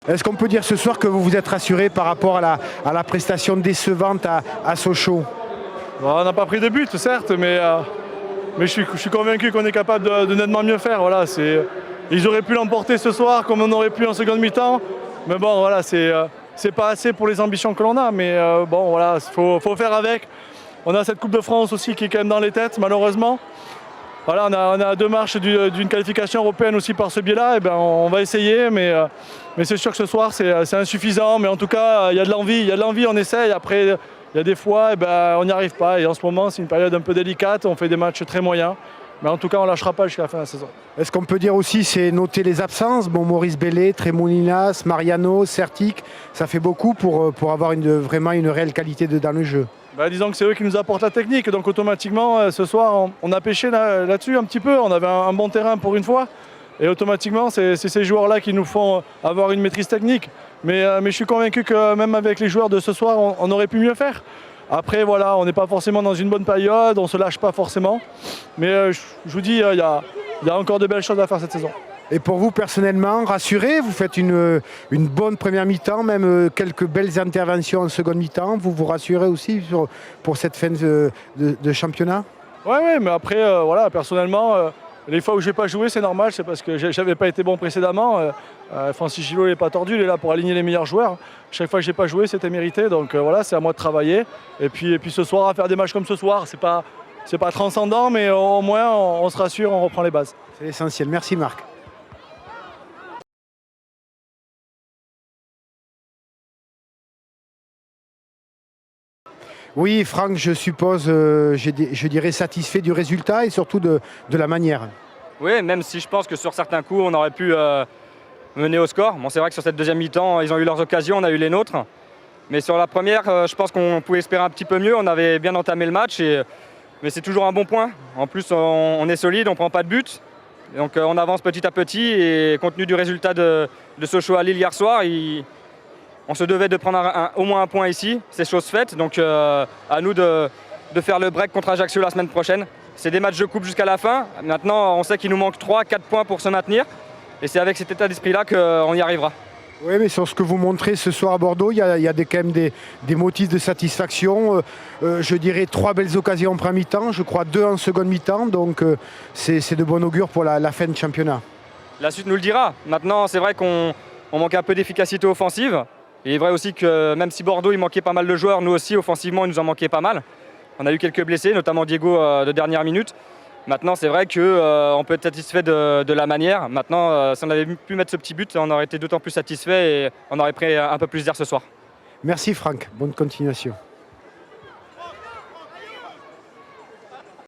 Est-ce qu'on peut dire ce soir que vous vous êtes rassuré par rapport à la prestation décevante à Sochaux? Bon, on n'a pas pris de but, certes, mais je suis convaincu qu'on est capable de nettement mieux faire. Voilà, ils auraient pu l'emporter ce soir comme on aurait pu en seconde mi-temps. Mais bon, voilà, c'est pas assez pour les ambitions que l'on a. Mais bon, voilà, faut faire avec. On a cette Coupe de France aussi qui est quand même dans les têtes, malheureusement. Voilà, on a 2 marches d'une qualification européenne aussi par ce biais-là. Et ben, on va essayer, mais c'est sûr que ce soir, c'est insuffisant. Mais en tout cas, il y a de l'envie, on essaye. Après, il y a des fois, on n'y arrive pas. Et en ce moment, c'est une période un peu délicate. On fait des matchs très moyens. Mais en tout cas, on ne lâchera pas jusqu'à la fin de la saison. Est-ce qu'on peut dire aussi, c'est noter les absences? Bon, Maurice Bellé, Tremoulinas, Mariano, Certic, ça fait beaucoup pour avoir vraiment une réelle qualité dans le jeu. Disons que c'est eux qui nous apportent la technique, donc automatiquement ce soir on a pêché là-dessus un petit peu, on avait un bon terrain pour une fois et automatiquement c'est ces joueurs-là qui nous font avoir une maîtrise technique. Mais je suis convaincu que même avec les joueurs de ce soir on aurait pu mieux faire. Après voilà, on n'est pas forcément dans une bonne période, on ne se lâche pas forcément, mais je vous dis, il y a encore de belles choses à faire cette saison. Et pour vous personnellement, rassuré, vous faites une bonne première mi-temps, même quelques belles interventions en seconde mi-temps. Vous vous rassurez aussi pour cette fin de championnat? Oui, mais après, voilà, personnellement, les fois où je n'ai pas joué, c'est normal, c'est parce que je n'avais pas été bon précédemment. Francis Gillot n'est pas tordu, il est là pour aligner les meilleurs joueurs. Chaque fois que je n'ai pas joué, c'était mérité. Donc voilà, c'est à moi de travailler. Et puis ce soir, à faire des matchs comme ce soir, c'est pas transcendant, mais au moins on se rassure, on reprend les bases. C'est l'essentiel. Merci Marc. Oui, Franck, je suppose, je dirais satisfait du résultat et surtout de la manière. Oui, même si je pense que sur certains coups, on aurait pu mener au score. Bon, c'est vrai que sur cette deuxième mi-temps, ils ont eu leurs occasions, on a eu les nôtres. Mais sur la première, je pense qu'on pouvait espérer un petit peu mieux. On avait bien entamé le match, mais c'est toujours un bon point. En plus, on est solide, on ne prend pas de but. Donc on avance petit à petit et compte tenu du résultat de Sochaux à Lille hier soir, on se devait de prendre au moins un point ici, c'est chose faite, donc à nous de faire le break contre Ajaccio la semaine prochaine. C'est des matchs de coupe jusqu'à la fin, maintenant on sait qu'il nous manque 3-4 points pour se maintenir, et c'est avec cet état d'esprit-là qu'on y arrivera. Oui, mais sur ce que vous montrez ce soir à Bordeaux, il y a quand même des motifs de satisfaction. Je dirais 3 belles occasions en première mi-temps, je crois 2 en seconde mi-temps, donc c'est de bon augure pour la fin de championnat. La suite nous le dira. Maintenant, c'est vrai qu'on manque un peu d'efficacité offensive. Il est vrai aussi que même si Bordeaux il manquait pas mal de joueurs, nous aussi offensivement il nous en manquait pas mal. On a eu quelques blessés, notamment Diego de dernière minute. Maintenant c'est vrai qu'on peut être satisfait de la manière. Maintenant si on avait pu mettre ce petit but, on aurait été d'autant plus satisfait et on aurait pris un peu plus d'air ce soir. Merci Franck, bonne continuation.